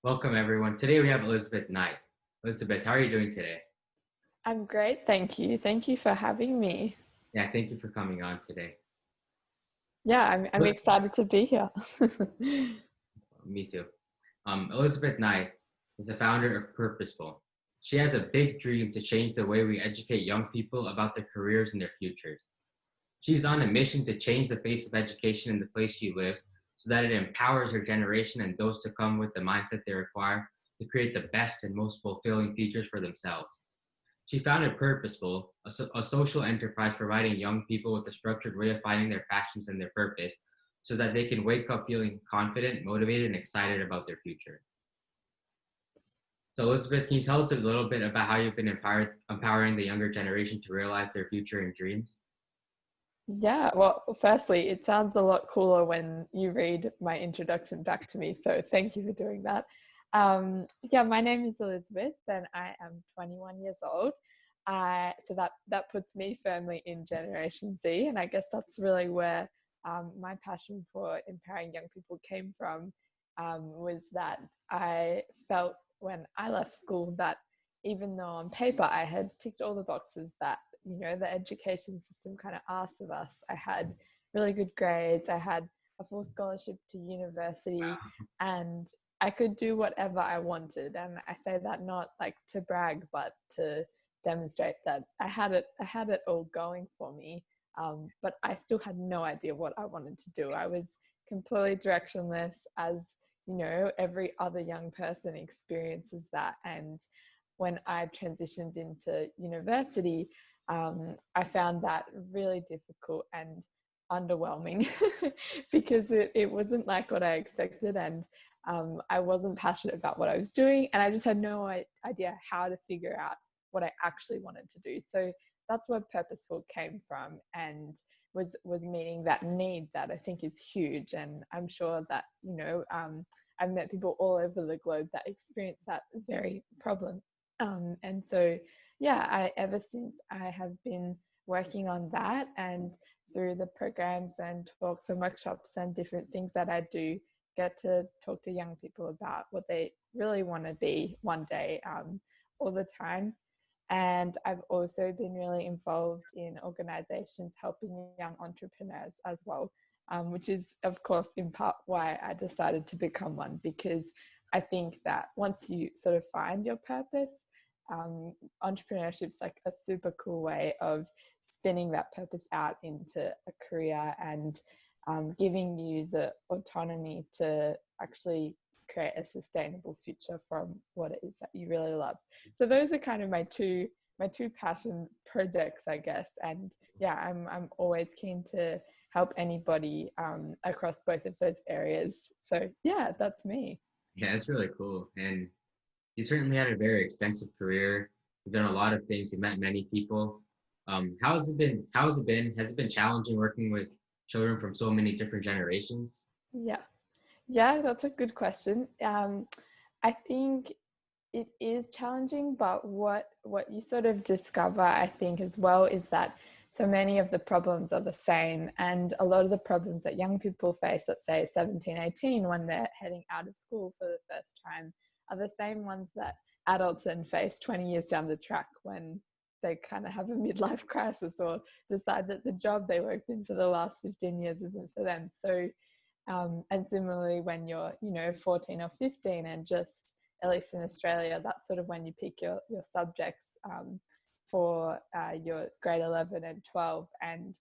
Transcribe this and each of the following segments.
Welcome, everyone. Today we have Elizabeth Knight. Elizabeth, how are you doing today? I'm great, thank you. Thank you for having me. Yeah, thank you for coming on today. Yeah, I'm Liz- excited to be here. Me too. Elizabeth Knight is the founder of Purposeful. She has a big dream to change the way we educate young people about their careers and their futures. She's on a mission to change the face of education in the place she lives so that it empowers her generation and those to come with the mindset they require to create the best and most fulfilling futures for themselves. She founded Purposeful, a social enterprise providing young people with a structured way of finding their passions and their purpose so that they can wake up feeling confident, motivated, and excited about their future. So, Elizabeth, can you tell us a little bit about how you've been empowering the younger generation to realize their future and dreams? Yeah, well, firstly, it sounds a lot cooler when you read my introduction back to me. So thank you for doing that. Yeah, my name is Elizabeth and I am 21 years old. So that puts me firmly in Generation Z. And I guess that's really where my passion for empowering young people came from, was that I felt when I left school that even though on paper I had ticked all the boxes that the education system kind of asked of us. I had really good grades, I had a full scholarship to university, and I could do whatever I wanted. And I say that not like to brag, but to demonstrate that I had it all going for me. But I still had no idea what I wanted to do. I was completely directionless, as every other young person experiences that. And when I transitioned into university, I found that really difficult and underwhelming because it wasn't like what I expected, and I wasn't passionate about what I was doing, and I just had no idea how to figure out what I actually wanted to do. So that's where Purposeful came from, and was meeting that need that I think is huge. And I'm sure that I've met people all over the globe that experience that very problem. And so yeah, ever since I have been working on that, and through the programs and talks and workshops and different things that I do, get to talk to young people about what they really want to be one day, all the time. And I've also been really involved in organizations helping young entrepreneurs as well, which is, of course, in part why I decided to become one, because I think that once you sort of find your purpose, entrepreneurship is like a super cool way of spinning that purpose out into a career, and giving you the autonomy to actually create a sustainable future from what it is that you really love. So those are kind of my two passion projects, I guess. And yeah, I'm always keen to help anybody across both of those areas. So yeah, that's me. Yeah, it's really cool. And you certainly had a very extensive career. You've done a lot of things. You've met many people. How has it been? How has it been? Has it been challenging working with children from so many different generations? Yeah. Yeah, that's a good question. I think it is challenging, but what you sort of discover, I think, as well, is that so many of the problems are the same, and a lot of the problems that young people face, let's say 17, 18, when they're heading out of school for the first time, are the same ones that adults then face 20 years down the track when they kind of have a midlife crisis, or decide that the job they worked in for the last 15 years isn't for them. So and similarly, when you're 14 or 15, and just, at least in Australia, that's sort of when you pick your subjects for your grade 11 and 12, and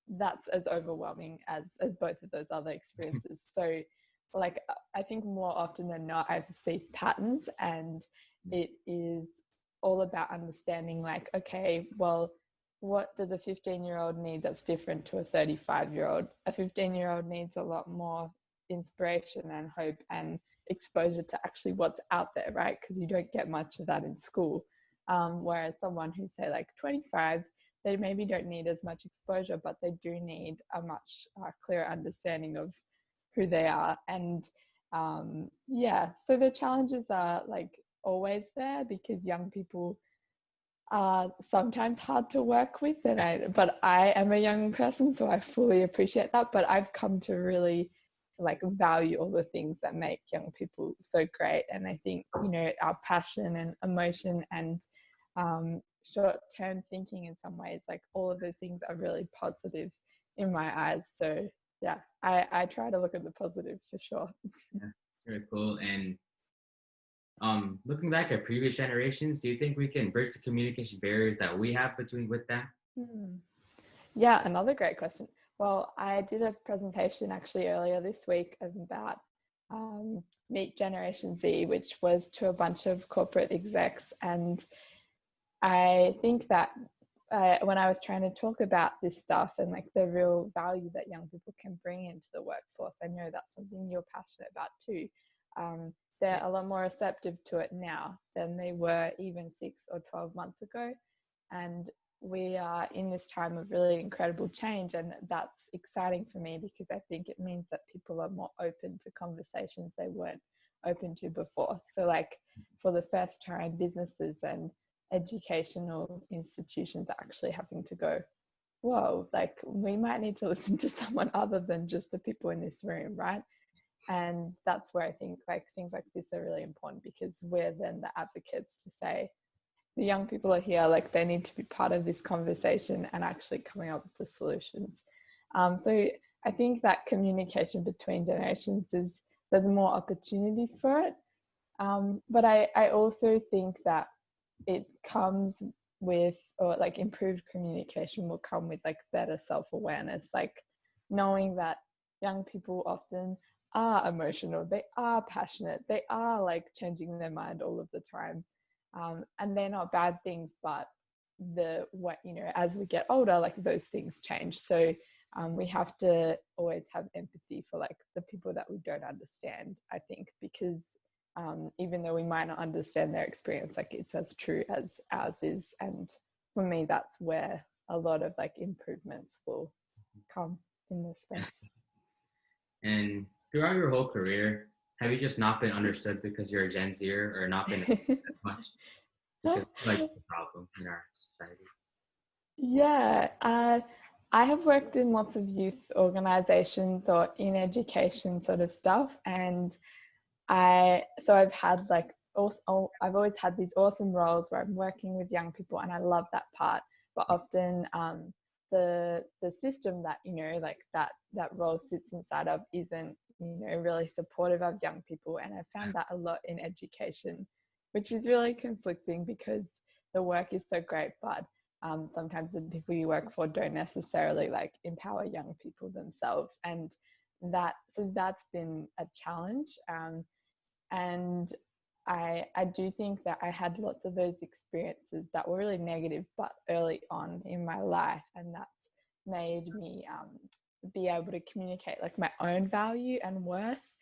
that's as overwhelming as both of those other experiences. So like, I think more often than not I see patterns, and it is all about understanding, like, okay, well, what does a 15-year-old need that's different to a 35-year-old? A 15-year-old needs a lot more inspiration and hope and exposure to actually what's out there, right? Because you don't get much of that in school. Whereas someone who's, say, like 25, they maybe don't need as much exposure, but they do need a much clearer understanding of who they are. And yeah, so the challenges are like always there, because young people are sometimes hard to work with, but I am a young person, so I fully appreciate that. But I've come to really like value all the things that make young people so great. And I think, you know, our passion and emotion and short-term thinking in some ways, like all of those things are really positive in my eyes. So yeah, I try to look at the positive for sure. Yeah, very cool. And looking back at previous generations, do you think we can bridge the communication barriers that we have between with them? Hmm. Yeah, another great question. Well, I did a presentation actually earlier this week about Meet Generation Z, which was to a bunch of corporate execs. And I think that when I was trying to talk about this stuff and like the real value that young people can bring into the workforce, I know that's something you're passionate about too. They're a lot more receptive to it now than they were even 6 or 12 months ago. And we are in this time of really incredible change, and that's exciting for me because I think it means that people are more open to conversations they weren't open to before. So like for the first time, businesses and educational institutions are actually having to go, whoa, like we might need to listen to someone other than just the people in this room, right? And that's where I think like things like this are really important, because we're then the advocates to say the young people are here, like they need to be part of this conversation and actually coming up with the solutions. So I think that communication between generations there's more opportunities for it. But I also think that it comes with, or like improved communication will come with like better self-awareness, like knowing that young people often are emotional, they are passionate, they are like changing their mind all of the time, and they're not bad things, but you know, as we get older, like those things change. So we have to always have empathy for like the people that we don't understand, I think, because even though we might not understand their experience, like it's as true as ours is. And for me, that's where a lot of like improvements will come in this space. And throughout your whole career, have you just not been understood because you're a Gen Zer, or not been understood as much? Because like the problem in our society. Yeah, I have worked in lots of youth organizations or in education sort of stuff, and I've had like also, I've always had these awesome roles where I'm working with young people, and I love that part. But often the system that, you know, like that role sits inside of isn't, you know, really supportive of young people. And I found that a lot in education, which is really conflicting because the work is so great, but sometimes the people you work for don't necessarily like empower young people themselves. And that's been a challenge. And I do think that I had lots of those experiences that were really negative, but early on in my life, and that's made me be able to communicate like my own value and worth.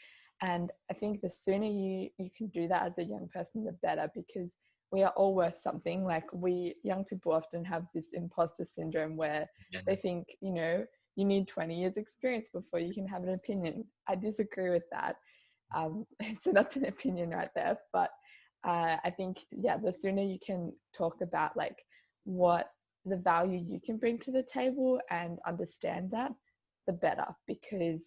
And I think the sooner you can do that as a young person, the better, because we are all worth something. Like we young people often have this imposter syndrome where they think, you know, you need 20 years experience before you can have an opinion. I disagree with that. So that's an opinion right there. But I think, yeah, the sooner you can talk about like what the value you can bring to the table and understand that, the better, because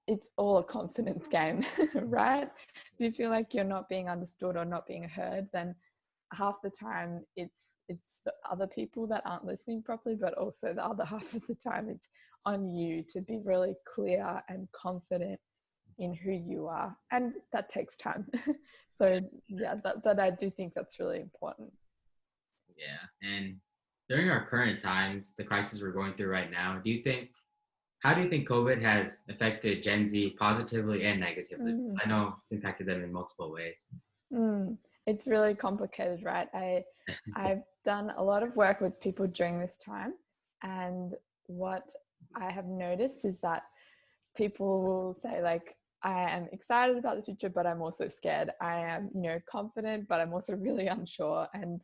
it's all a confidence game, right? If you feel like you're not being understood or not being heard, then half the time it's the other people that aren't listening properly, but also the other half of the time it's on you to be really clear and confident in who you are, and that takes time. So yeah, that I do think that's really important. Yeah. And during our current times, the crisis we're going through right now, how do you think COVID has affected Gen Z positively and negatively? Mm. I know it's impacted them in multiple ways. It's really complicated, right? I've done a lot of work with people during this time, and what I have noticed is that people will say like, I am excited about the future, but I'm also scared. I am, you know, confident, but I'm also really unsure. And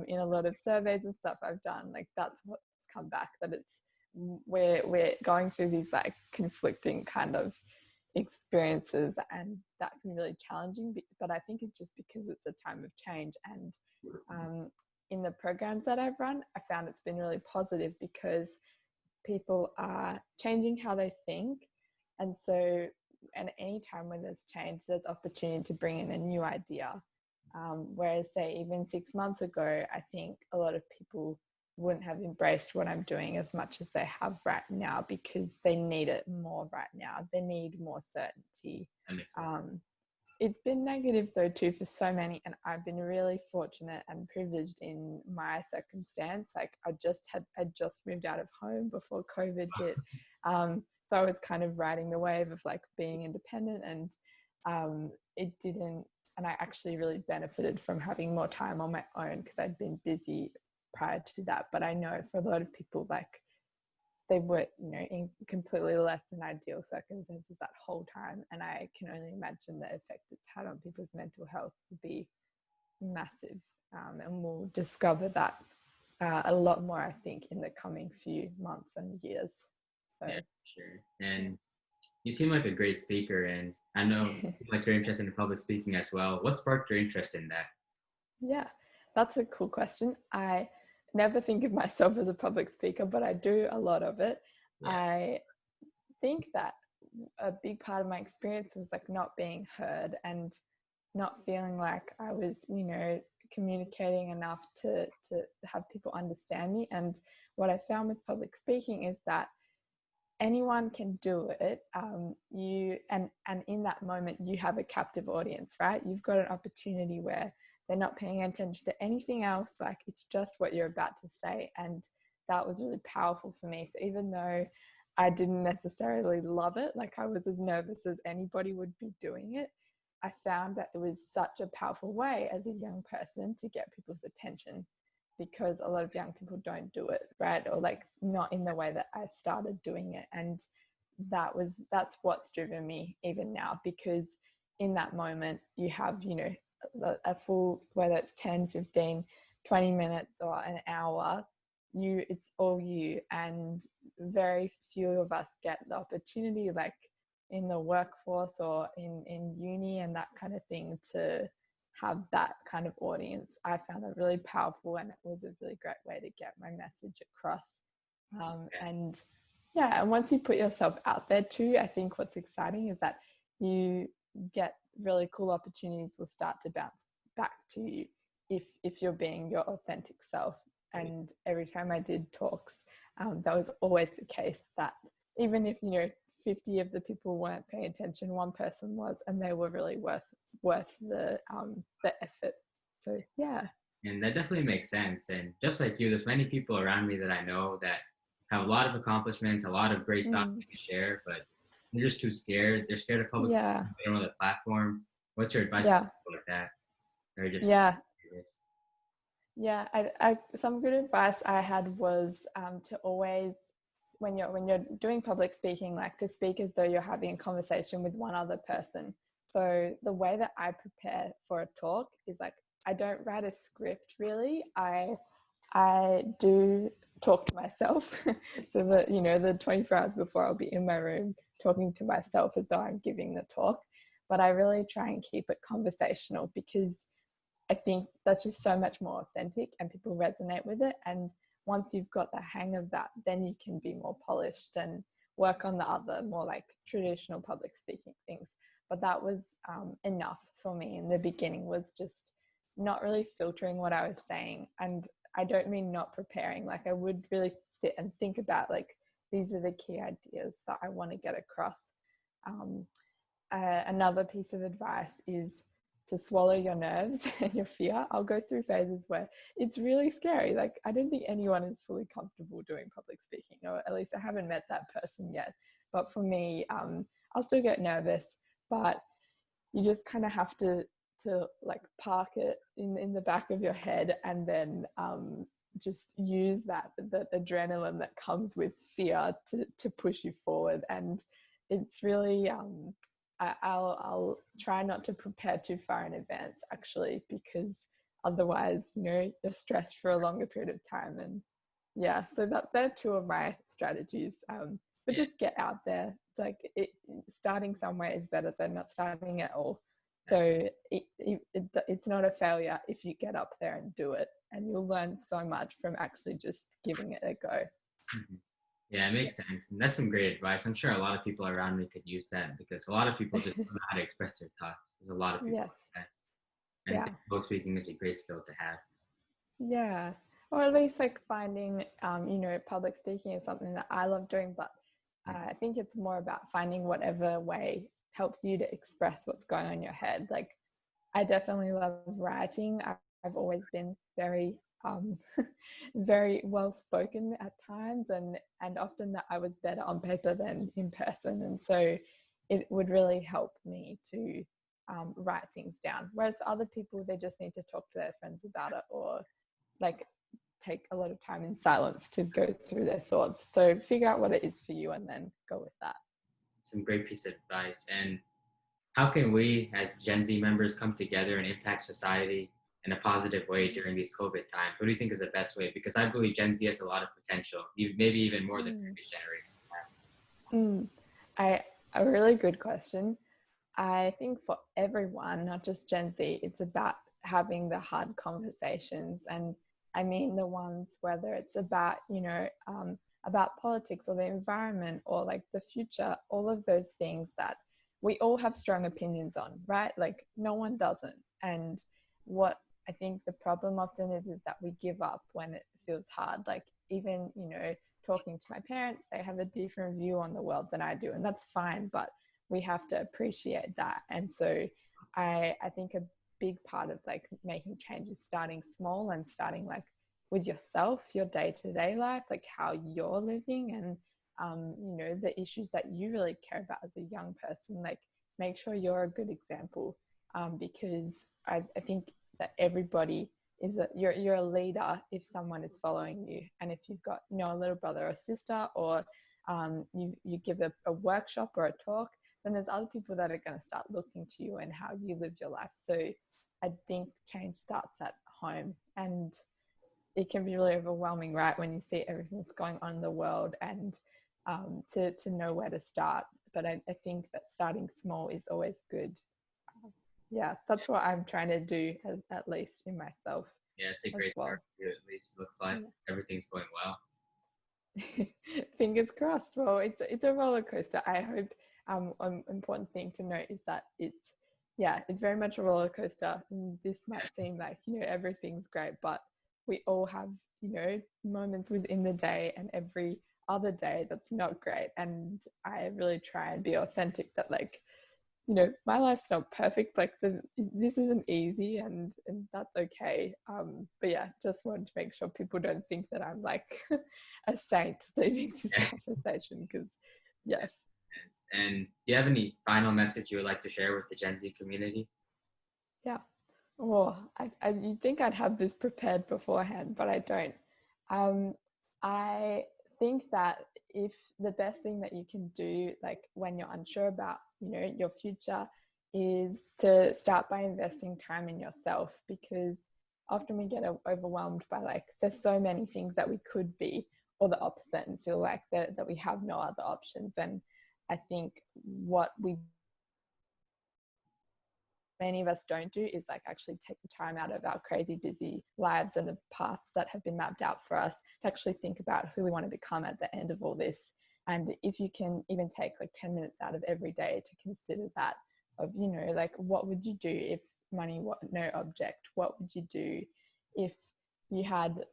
in a lot of surveys and stuff I've done, like that's what's come back, that it's we're going through these like conflicting kind of experiences, and that can be really challenging. But I think it's just because it's a time of change. And in the programs that I've run, I found it's been really positive because people are changing how they think. And so and any time when there's change, there's opportunity to bring in a new idea. Whereas say even 6 months ago, I think a lot of people wouldn't have embraced what I'm doing as much as they have right now, because they need it more right now. They need more certainty. That makes sense. It's been negative though too for so many, and I've been really fortunate and privileged in my circumstance. Like I just moved out of home before COVID hit, so I was kind of riding the wave of like being independent, and it didn't. And I actually really benefited from having more time on my own because I'd been busy prior to that. But I know for a lot of people, like they were, in completely less than ideal circumstances that whole time. And I can only imagine the effect it's had on people's mental health would be massive. And we'll discover that a lot more, I think, in the coming few months and years. So. Yeah, sure. And you seem like a great speaker, and I know like you're interested in public speaking as well. What sparked your interest in that? Yeah, that's a cool question. I never think of myself as a public speaker, but I do a lot of it. Yeah. I think that a big part of my experience was like not being heard and not feeling like I was, communicating enough to have people understand me. And what I found with public speaking is that anyone can do it. And in that moment you have a captive audience, right? You've got an opportunity where they're not paying attention to anything else, like it's just what you're about to say. And that was really powerful for me. So even though I didn't necessarily love it, like I was as nervous as anybody would be doing it, I found that it was such a powerful way as a young person to get people's attention, because a lot of young people don't do it, right? Or like not in the way that I started doing it. And that's what's driven me even now, because in that moment you have, a full, whether it's 10, 15, 20 minutes or an hour, it's all you. And very few of us get the opportunity, like in the workforce or in uni and that kind of thing, to have that kind of audience. I found it really powerful, and it was a really great way to get my message across. And yeah, and once you put yourself out there too, I think what's exciting is that you get really cool opportunities will start to bounce back to you if you're being your authentic self. And every time I did talks, that was always the case, that even if 50 of the people weren't paying attention, one person was, and they were really worth the effort. So yeah. And that definitely makes sense. And just like you, there's many people around me that I know that have a lot of accomplishments, a lot of great thoughts to share, but they're just too scared. They're scared of public. Yeah. They don't know the platform. What's your advice to people like that? Or just I some good advice I had was to always, when you're doing public speaking, like to speak as though you're having a conversation with one other person. So the way that I prepare for a talk is like, I don't write a script really. I do talk to myself. So that, the 24 hours before, I'll be in my room talking to myself as though I'm giving the talk. But I really try and keep it conversational, because I think that's just so much more authentic and people resonate with it. And once you've got the hang of that, then you can be more polished and work on the other more like traditional public speaking things. But that was enough for me in the beginning, was just not really filtering what I was saying. And I don't mean not preparing, like I would really sit and think about like, these are the key ideas that I want to get across. Another piece of advice is to swallow your nerves and your fear. I'll go through phases where it's really scary. Like I don't think anyone is fully comfortable doing public speaking, or at least I haven't met that person yet. But for me, I'll still get nervous, but you just kind of have to like park it in the back of your head, and then just use that adrenaline that comes with fear to push you forward. And it's really I'll try not to prepare too far in advance, actually, because otherwise you're stressed for a longer period of time. And yeah, so they're two of my strategies. But just get out there. Like starting somewhere is better than not starting at all. So it's not a failure if you get up there and do it, and you'll learn so much from actually just giving it a go. Yeah, it makes sense. And that's some great advice. I'm sure a lot of people around me could use that because a lot of people just don't know how to express their thoughts. There's a lot of people Yes. like that. And I Yeah. think public speaking is a great skill to have. Yeah. Or at least like finding, public speaking is something that I love doing, but I think it's more about finding whatever way helps you to express what's going on in your head. Like, I definitely love writing. I've always been very, very well spoken at times, and often that I was better on paper than in person. And so it would really help me to write things down. Whereas for other people, they just need to talk to their friends about it, or like take a lot of time in silence to go through their thoughts. So figure out what it is for you and then go with that. Some great piece of advice. And how can we, as Gen Z members, come together and impact society in a positive way during these COVID times? What do you think is the best way? Because I believe Gen Z has a lot of potential, maybe even more than Mm. previous generations have. Mm. I A really good question. I think for everyone, not just Gen Z, it's about having the hard conversations. And I mean the ones whether it's about, about politics or the environment or like the future, all of those things that we all have strong opinions on, right? Like no one doesn't. And what I think the problem often is that we give up when it feels hard. Like even, talking to my parents, they have a different view on the world than I do, and that's fine. But we have to appreciate that. And so I think a big part of like making change is starting small and starting like with yourself, your day-to-day life, like how you're living, and the issues that you really care about as a young person. Like make sure you're a good example, because I think that everybody you're a leader if someone is following you. And if you've got a little brother or sister, or you give a workshop or a talk, then there's other people that are going to start looking to you and how you live your life. So I think change starts at home, and it can be really overwhelming, right, when you see everything that's going on in the world, and to know where to start. But I think that starting small is always good. Yeah, that's what I'm trying to do, at least in myself Yeah, it's a as great start well. for you, at least. Looks like everything's going well. Fingers crossed. Well, it's a roller coaster. I hope an important thing to note is that it's very much a roller coaster. And this might seem like everything's great, but we all have moments within the day and every other day that's not great. And I really try and be authentic that like my life's not perfect. Like this isn't easy, and that's okay. But yeah, just wanted to make sure people don't think that I'm like a saint leaving this Yeah. conversation, because yes. And do you have any final message you would like to share with the Gen Z community? Yeah. Well, you'd think I'd have this prepared beforehand, but I don't. I think that if the best thing that you can do, like when you're unsure about, your future, is to start by investing time in yourself, because often we get overwhelmed by like, there's so many things that we could be, or the opposite, and feel like that we have no other options. And I think what many of us don't do is like actually take the time out of our crazy busy lives and the paths that have been mapped out for us to actually think about who we want to become at the end of all this. And if you can even take like 10 minutes out of every day to consider that, of like, what would you do if money were no object? What would you do if you had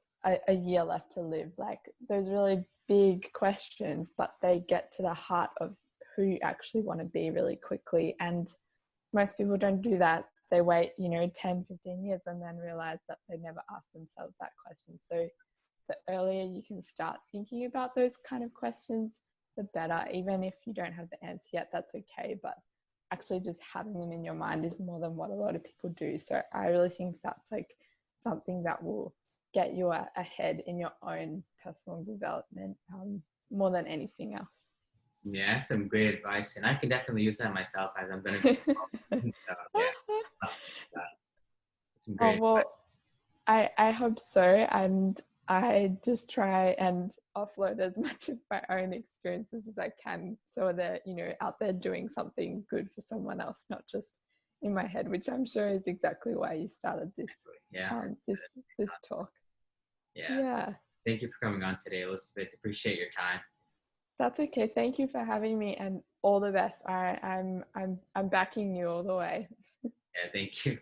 a year left to live? Like those really big questions, but they get to the heart of who you actually want to be really quickly. And most people don't do that. They wait 10, 15 years and then realize that they never asked themselves that question. So the earlier you can start thinking about those kind of questions, the better. Even if you don't have the answer yet, that's okay. But actually just having them in your mind is more than what a lot of people do. So I really think that's like something that will get you ahead in your own personal development, more than anything else. Yeah, that's some great advice, and I can definitely use that myself as I'm going to. So, yeah, that's some Oh, great advice. well, I hope so. And I just try and offload as much of my own experiences as I can, so that, out there doing something good for someone else, not just in my head, which I'm sure is exactly why you started this, Yeah, this talk. yeah. Yeah. Thank you for coming on today, Elizabeth. Appreciate your time. That's okay. Thank you for having me, and all the best. I'm backing you all the way. Yeah, thank you.